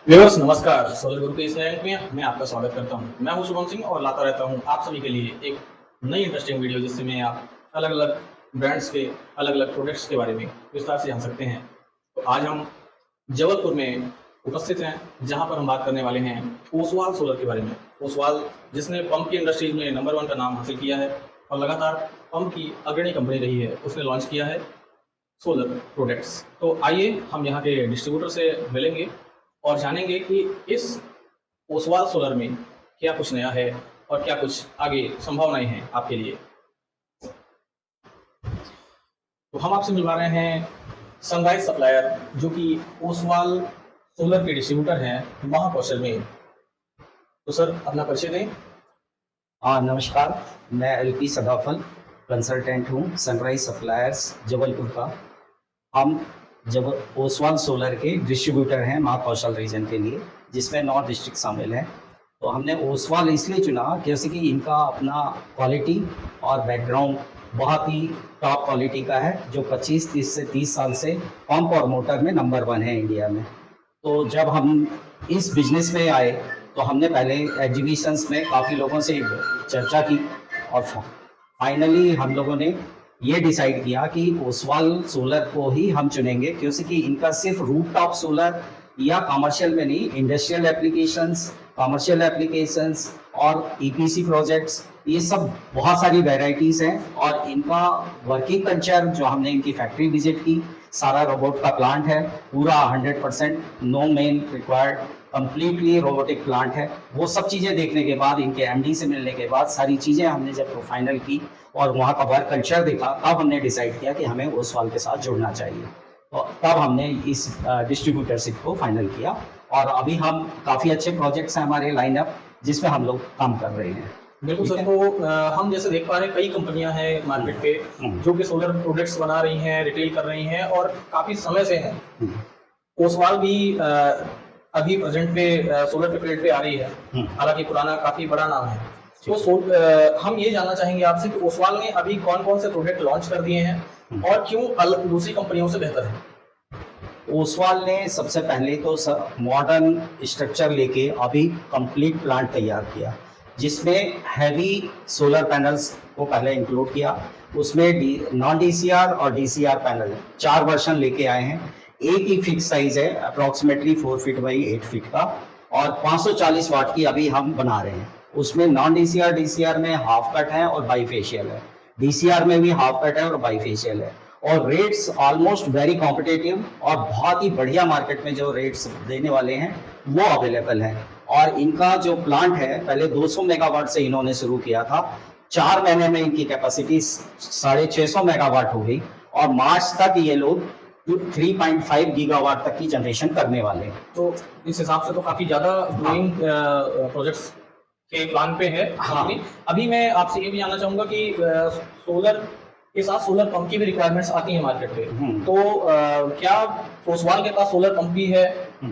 Viewers नमस्कार। Solar गुरु के इस नए अंक में मैं आपका स्वागत करता हूं। मैं हूं शुभम सिंह और लाता रहता हूं आप सभी के लिए एक नई इंटरेस्टिंग वीडियो, जिसमें आप अलग अलग ब्रांड्स के अलग अलग प्रोडक्ट्स के बारे में विस्तार से जान सकते हैं। तो आज हम जबलपुर में उपस्थित हैं, जहां पर हम बात करने वाले हैं ओसवाल सोलर के बारे में। ओसवाल, जिसने पंप की इंडस्ट्रीज में नंबर 1 का नाम हासिल किया है और लगातार पंप की अग्रणी कंपनी रही है, उसने लॉन्च किया है सोलर प्रोडक्ट्स। तो आइए हम यहाँ के डिस्ट्रीब्यूटर से मिलेंगे और जानेंगे कि इस ओसवाल सोलर में क्या कुछ नया है और क्या कुछ आगे संभावनाएं हैं आपके लिए। तो हम आपसे मिलवा रहे हैं सनराइज सप्लायर, जो कि ओसवाल सोलर के डिस्ट्रीब्यूटर हैं महाकौशल में। तो सर, अपना परिचय दें। हाँ नमस्कार, मैं एलपी सदाफल कंसल्टेंट हूँ सनराइज सप्लायर्स जबलपुर का। हम जब ओसवाल सोलर के डिस्ट्रीब्यूटर हैं महाकौशल रीजन के लिए, जिसमें 9 डिस्ट्रिक्ट शामिल हैं। तो हमने ओसवाल इसलिए चुना क्योंकि कि इनका अपना क्वालिटी और बैकग्राउंड बहुत ही टॉप क्वालिटी का है, जो 25 से 30 साल से पंप और मोटर में नंबर 1 है इंडिया में। तो जब हम इस बिजनेस में आए तो हमने पहले एग्जीबिशंस में काफ़ी लोगों से चर्चा की और फाइनली हम लोगों ने ये डिसाइड किया कि ओसवाल सोलर को ही हम चुनेंगे, क्योंकि इनका सिर्फ रूफटॉप सोलर या कमर्शियल में नहीं, इंडस्ट्रियल एप्लीकेशंस, कमर्शियल एप्लीकेशंस और ईपीसी प्रोजेक्ट्स, ये सब बहुत सारी वैरायटीज़ हैं। और इनका वर्किंग कल्चर, जो हमने इनकी फैक्ट्री विजिट की, सारा रोबोट का प्लांट है, पूरा 100% no men required, completely robotic plant है। वो सब चीज़ें देखने के बाद, इनके एमडी से मिलने के बाद, सारी चीज़ें हमने जब फाइनल की और वहाँ का वर्क कल्चर देखा, तब हमने डिसाइड किया कि हमें ओसवाल के साथ जुड़ना चाहिए। तो तब हमने इस डिस्ट्रीब्यूटरशिप को फाइनल किया और अभी हम काफ़ी अच्छे प्रोजेक्ट्स हैं हमारे लाइनअप, जिसमें हम लोग काम कर रहे हैं। बिल्कुल सर। तो हम जैसे देख पा रहे हैं, कई कंपनियां हैं मार्केट पे जो कि सोलर प्रोडक्ट्स बना रही हैं, रिटेल कर रही हैं और काफ़ी समय से हैं। ओसवाल भी अभी प्रेजेंट पे सोलर के फील्ड पे आ रही है, हालांकि पुराना काफ़ी बड़ा नाम है। तो हम ये जानना चाहेंगे आपसे कि ओसवाल ने अभी कौन कौन से प्रोडक्ट लॉन्च कर दिए हैं और क्यों दूसरी कंपनियों से बेहतर है। ओसवाल ने सबसे पहले तो मॉडर्न स्ट्रक्चर लेके अभी कंप्लीट प्लांट तैयार किया, जिसमें हैवी सोलर पैनल्स को पहले इंक्लूड किया। उसमें नॉन डीसीआर और डीसीआर पैनल 4 वर्जन लेके आए हैं। एक ही फिक्स साइज है, अप्रॉक्सीमेटली 4 फीट बाई 8 फीट का, और 540 वाट की अभी हम बना रहे हैं। उसमें नॉन डीसीआर डीसीआर में हाफ कट है और बाईफेशियल है, डीसीआर में भी हाफ कट है और बाईफेशियल है। और रेट्स ऑलमोस्ट वेरी कॉम्पिटिटिव और बहुत ही बढ़िया मार्केट में जो रेट्स देने वाले हैं वो अवेलेबल है। और इनका जो प्लांट है, पहले 200 मेगावाट से इन्होंने शुरू किया था। 4 महीने में इनकी कैपेसिटी 650 मेगावाट हो गई और मार्च तक ये लोग 3.5 गीगावाट तक की जनरेशन करने वाले हैं। तो इस हिसाब से तो काफ़ी ज़्यादा ग्रोइंग प्रोजेक्ट्स के प्लान पे है कंपनी। अभी मैं आपसे ये भी जानना चाहूँगा कि सोलर के साथ सोलर पंप की भी रिक्वायरमेंट्स आती हैं मार्केट पे। तो क्या ओसवाल के पास सोलर पंप भी है,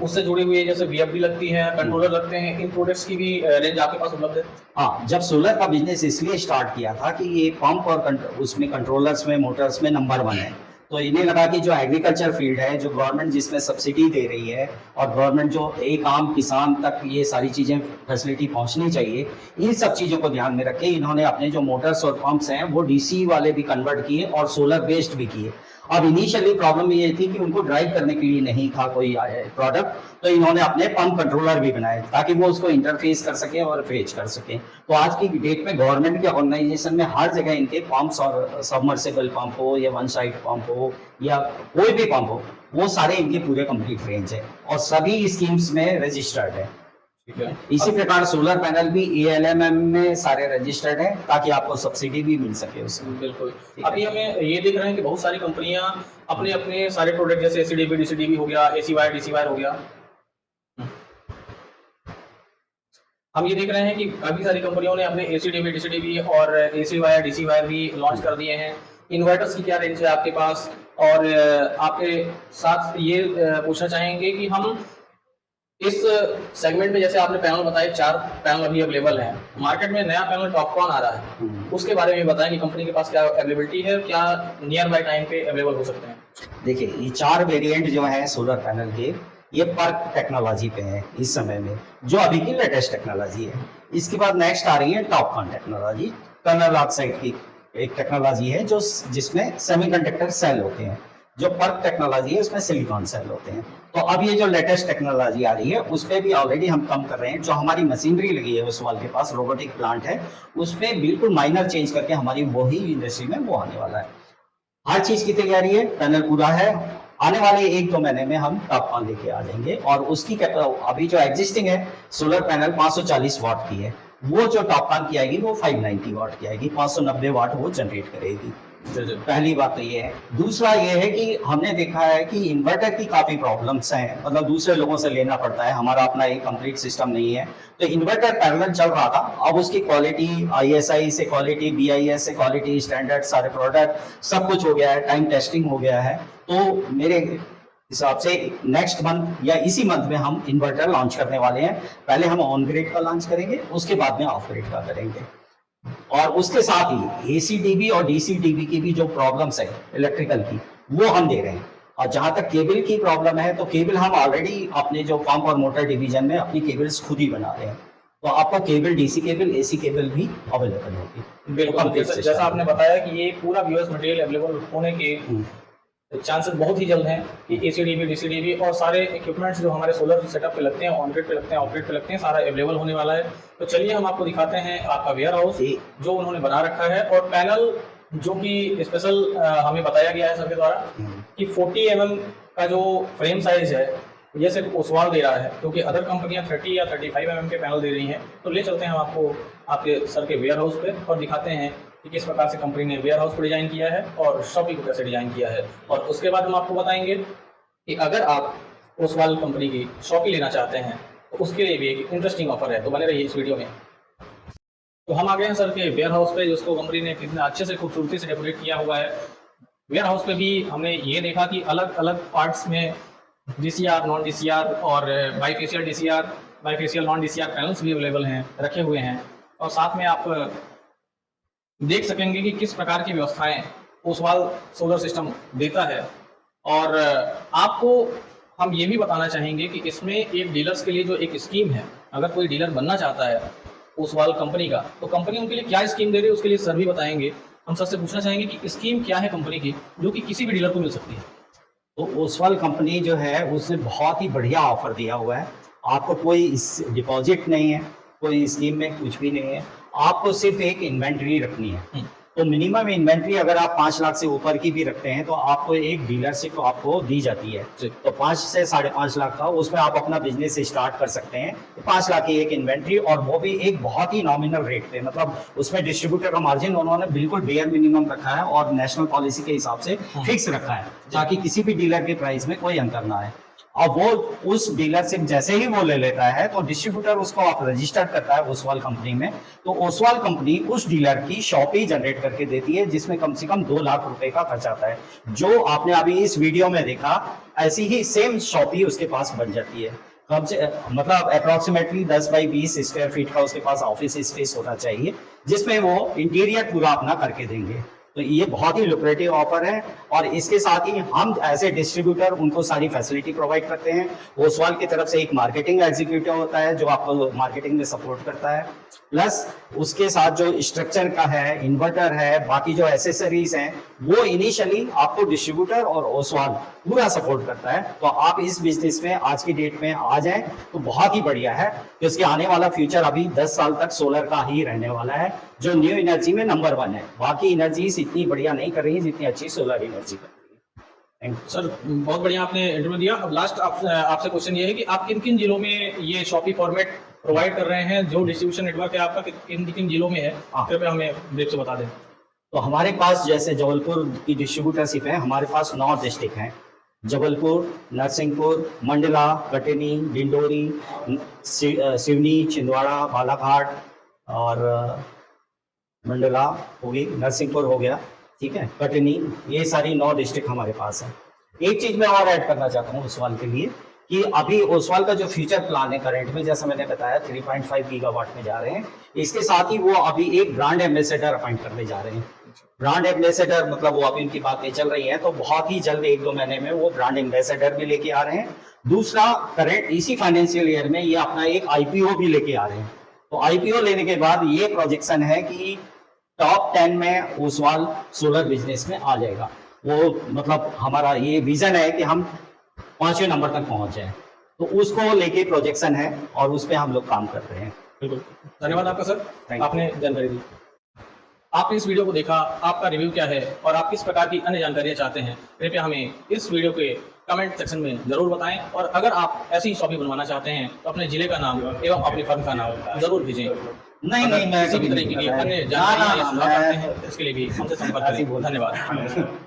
उससे जुड़ी हुई है, जैसे वीएफडी लगती है, कंट्रोलर लगते हैं, इन प्रोडक्ट्स की भी रेंज आपके पास उपलब्ध है? हाँ, जब सोलर का बिजनेस इसलिए स्टार्ट किया था कि ये पंप और उसमें कंट्रोलर्स में, मोटर्स में नंबर 1 है। तो इन्हें लगा कि जो एग्रीकल्चर फील्ड है, जो गवर्नमेंट जिसमें सब्सिडी दे रही है और गवर्नमेंट जो एक आम किसान तक ये सारी चीज़ें फैसिलिटी पहुंचनी चाहिए, इन सब चीज़ों को ध्यान में रख के इन्होंने अपने जो मोटर्स और पंप्स हैं वो डीसी वाले भी कन्वर्ट किए और सोलर बेस्ड भी किए। अब इनिशियली प्रॉब्लम ये थी कि उनको ड्राइव करने के लिए नहीं था कोई प्रोडक्ट, तो इन्होंने अपने पंप कंट्रोलर भी बनाए ताकि वो उसको इंटरफेस कर सके और फेच कर सके। तो आज की डेट में गवर्नमेंट के ऑर्गेनाइजेशन में हर जगह इनके पंप्स और सबमर्सिबल पंप हो या वन साइड पंप हो या कोई भी पंप हो, वो सारे इनके पूरे कंप्लीट रेंज है और सभी स्कीम्स में रजिस्टर्ड है। इसी प्रकार सोलर पैनल भी ALMM में सारे रजिस्टर्ड हैं ताकि आपको सब्सिडी भी मिल सके उसमें। बिल्कुल। अभी हमें ये देख रहे हैं कि बहुत सारी कंपनियां अपने अपने सारे प्रोडक्ट, जैसे एसीडीबी डीसीडीबी हो गया, एसी वायर डीसी वायर हो गया, हम ये देख रहे हैं कि काफ़ी सारी कंपनियों ने अपने एसीडीबी डीसीडीबी और एसी वायर डीसी वायर भी लॉन्च कर दिए हैं। इन्वर्टर्स की क्या रेंज है आपके पास? और आपके साथ ये पूछना चाहेंगे कि हम इस सेगमेंट में, जैसे आपने पैनल बताए, 4 पैनल अभी अवेलेबल हैं, मार्केट में नया पैनल टॉपकॉन आ रहा है, उसके बारे में बताएं कि कंपनी के पास क्या अवेलेबिलिटी है, क्या नियर बाय टाइम पे अवेलेबल हो सकते हैं। देखिए, ये 4 वेरिएंट जो है सोलर पैनल के, ये पर्क टेक्नोलॉजी पे है इस समय में, जो अभी की लेटेस्ट टेक्नोलॉजी है। इसके बाद नेक्स्ट आ रही है टॉपकॉन टेक्नोलॉजी। टनल ऑक्साइड की एक टेक्नोलॉजी है जो जिसमें सेमीकंडक्टर सेल होते हैं। जो पर्क टेक्नोलॉजी है उसमें सिलिकॉन सेल होते हैं। तो अब ये जो लेटेस्ट टेक्नोलॉजी आ रही है उस पर भी ऑलरेडी हम काम कर रहे हैं। जो हमारी मशीनरी लगी है ओसवाल के पास, रोबोटिक प्लांट है, उसमें बिल्कुल माइनर चेंज करके हमारी वही इंडस्ट्री में वो आने वाला है। हर चीज की तैयारी है, टनल पूरा है। आने वाले 1-2 महीने में हम टॉपकॉन लेके आ जाएंगे और उसकी अभी जो एग्जिस्टिंग है सोलर पैनल 540 वाट की है, वो जो टॉपकॉन की आएगी वो 590 वाट की आएगी, 590 वाट वो जनरेट करेगी। पहली बात तो ये है। दूसरा ये है कि हमने देखा है कि इन्वर्टर की काफी प्रॉब्लम्स हैं, मतलब दूसरे लोगों से लेना पड़ता है, हमारा अपना एक कंप्लीट सिस्टम नहीं है। तो इन्वर्टर पैरेलल चल रहा था, अब उसकी क्वालिटी ISI से क्वालिटी, BIS से क्वालिटी, स्टैंडर्ड सारे प्रोडक्ट सब कुछ हो गया है, टाइम टेस्टिंग हो गया है। तो मेरे हिसाब से नेक्स्ट मंथ या इसी मंथ में हम इन्वर्टर लॉन्च करने वाले हैं। पहले हम ऑन ग्रिड का लॉन्च करेंगे, उसके बाद में ऑफ ग्रिड का करेंगे। और उसके साथ ही ACDB और DCDB की भी जो प्रॉब्लम्स है इलेक्ट्रिकल की, वो हम दे रहे हैं। और जहां तक केबल की प्रॉब्लम है, तो केबल हम ऑलरेडी अपने जो पंप और मोटर डिवीजन में अपनी केबल्स खुद ही बना रहे हैं। तो आपको cable, DC cable, AC cable भी अवेलेबल होगी। बिल्कुल, जैसा आपने बताया कि ये पूरा यूएस मटेरियल अवेलेबल होने के चांसेस बहुत ही जल्द हैं कि ACDB, DCDB और सारे इक्विपमेंट्स जो हमारे सोलर सेटअप पे लगते हैं, ऑन ग्रिड पे लगते हैं, ऑफ ग्रिड पे लगते हैं, सारा अवेलेबल होने वाला है। तो चलिए हम आपको दिखाते हैं आपका वेयर हाउस जो उन्होंने बना रखा है, और पैनल जो कि स्पेशल हमें बताया गया है सर के द्वारा कि 40 mm का जो फ्रेम साइज है ये सिर्फ ओसवाल दे रहा है, क्योंकि अदर कंपनियां 30 या 35 mm के पैनल दे रही हैं। तो ले चलते हैं हम आपको आपके सर के वेयर हाउस पे और दिखाते हैं कि किस प्रकार से कंपनी ने वेयर हाउस को डिजाइन किया है और शॉपी को कैसे डिजाइन किया है। और उसके बाद हम आपको बताएंगे कि अगर आप ओसवाल कंपनी की शॉपी लेना चाहते हैं तो उसके लिए भी एक इंटरेस्टिंग ऑफर है, तो बने रहिए इस वीडियो में। तो हम आ गए हैं सर के वेयर हाउस पे, जिसको कंपनी ने कितना अच्छे से खूबसूरती से डेकोरेट किया हुआ है। वेयर हाउस पे भी हमने ये देखा कि अलग अलग पार्ट्स में DCR, नॉन DCR और bifacial DCR, bifacial non DCR panels भी अवेलेबल हैं, रखे हुए हैं। और साथ में आप देख सकेंगे कि किस प्रकार की व्यवस्थाएं ओसवाल सोलर सिस्टम देता है। और आपको हम ये भी बताना चाहेंगे कि इसमें एक डीलर्स के लिए जो एक स्कीम है, अगर कोई डीलर बनना चाहता है ओसवाल कंपनी का, तो कंपनी उनके लिए क्या स्कीम दे रही है उसके लिए सर भी बताएंगे। हम सर से पूछना चाहेंगे कि स्कीम क्या है कंपनी की जो कि किसी भी डीलर को मिल सकती है। तो ओसवाल कंपनी जो है उसने बहुत ही बढ़िया ऑफर दिया हुआ है। आपको कोई डिपॉजिट नहीं है, कोई स्कीम में कुछ भी नहीं है, आपको सिर्फ एक इन्वेंट्री रखनी है। तो मिनिमम इन्वेंट्री अगर आप 5 लाख से ऊपर की भी रखते हैं तो आपको एक डीलरशिप आपको दी जाती है। तो 5 से 5.5 लाख का उसमें आप अपना बिजनेस स्टार्ट कर सकते हैं। तो 5 लाख की एक इन्वेंट्री, और वो भी एक बहुत ही नॉमिनल रेट पे, मतलब उसमें डिस्ट्रीब्यूटर का मार्जिन उन्होंने बिल्कुल बेयर मिनिमम रखा है और नेशनल पॉलिसी के हिसाब से फिक्स रखा है, ताकि किसी भी डीलर के प्राइस में कोई अंतर ना आए। और वो उस डीलरशिप जैसे ही वो ले लेता है तो डिस्ट्रीब्यूटर उसको आप रजिस्टर करता है ओसवाल कंपनी में। तो ओसवाल कंपनी उस डीलर की शॉपी जनरेट करके देती है, जिसमें कम से कम 2 लाख रुपए का खर्च आता है। जो आपने अभी इस वीडियो में देखा, ऐसी ही सेम शॉपी उसके पास बन जाती है। कम से मतलब अप्रोक्सीमेटली 10 बाई 20 स्क्वायर फीट का उसके पास ऑफिस स्पेस होना चाहिए, जिसमें वो इंटीरियर पूरा अपना करके देंगे। तो ये बहुत ही लुक्रेटिव ऑफर है। और इसके साथ ही हम एज ए डिस्ट्रीब्यूटर उनको सारी फैसिलिटी प्रोवाइड करते हैं। ओसवाल की तरफ से एक मार्केटिंग एग्जीक्यूटिव होता है जो आपको मार्केटिंग में सपोर्ट करता है, प्लस उसके साथ जो स्ट्रक्चर का है, इन्वर्टर है, बाकी जो एसेसरीज हैं, वो इनिशियली आपको डिस्ट्रीब्यूटर और ओसवाल पूरा सपोर्ट करता है। तो आप इस बिजनेस में आज की डेट में आ जाएं तो बहुत ही बढ़िया है, क्योंकि आने वाला फ्यूचर अभी 10 साल तक सोलर का ही रहने वाला है, जो न्यू एनर्जी में नंबर 1 है। बाकी एनर्जीज इतनी बढ़िया नहीं कर रही है जितनी अच्छी सोलर एनर्जी कर रही है। सर बहुत बढ़िया आपने इंटरव्यू दिया। अब लास्ट आपसे क्वेश्चन ये है कि आप किन किन जिलों में ये शॉपी फॉर्मेट प्रोवाइड कर रहे हैं, जो डिस्ट्रीब्यूशन नेटवर्क है आपका किन किन जिलों में है, कृपया हमें ब्रीफ से बता दें। तो हमारे पास जैसे जबलपुर की डिस्ट्रीब्यूटरशिप है, हमारे पास 9 डिस्ट्रिक्ट हैं, जबलपुर, नरसिंहपुर, मंडला, कटनी, डिंडोरी, सिवनी, छिंदवाड़ा, बालाघाट और मंडला हो गई, नरसिंहपुर हो गया, ठीक है, कटनी, ये सारी 9 डिस्ट्रिक्ट हमारे पास है। एक चीज मैं और ऐड करना चाहता हूँ ओसवाल के लिए कि अभी ओसवाल का जो फ्यूचर प्लान है करंट में, जैसा मैंने बताया 3.5 गीगावाट में जा रहे हैं। इसके साथ ही वो अभी एक ब्रांड एम्बेसडर अपॉइंट करने जा रहे हैं, ब्रांड एम्बेसडर मतलब वो अभी उनकी बातें चल रही हैं, तो बहुत ही जल्द 1-2 महीने में वो ब्रांड एम्बेसडर भी लेके आ रहे हैं। दूसरा, करेंट इसी फाइनेंशियल ईयर में ये अपना एक आईपीओ भी लेके आ रहे हैं। तो आईपीओ लेने के बाद ये प्रोजेक्शन है कि टॉप 10 में ओसवाल सोलर बिजनेस में आ जाएगा। वो मतलब हमारा ये विजन है कि हम 5वें नंबर तक पहुंच जाए, तो उसको लेके प्रोजेक्शन है और उस पर हम लोग काम कर रहे हैं। बिल्कुल, धन्यवाद आपका सर, Thank you. आपने जानकारी दी। आपने इस वीडियो को देखा, आपका रिव्यू क्या है और आप किस प्रकार की अन्य जानकारियाँ चाहते हैं, कृपया हमें इस वीडियो के कमेंट सेक्शन में जरूर बताएं। और अगर आप ऐसी शॉपिंग बनवाना चाहते हैं तो अपने जिले का नाम एवं अपनी फर्म का नाम जरूर भेजें। नहीं नहीं, मैं किसी भी तरह की अन्य जानकारी या सुझाव चाहते हैं, इसके लिए भी हमसे संपर्क करें। धन्यवाद।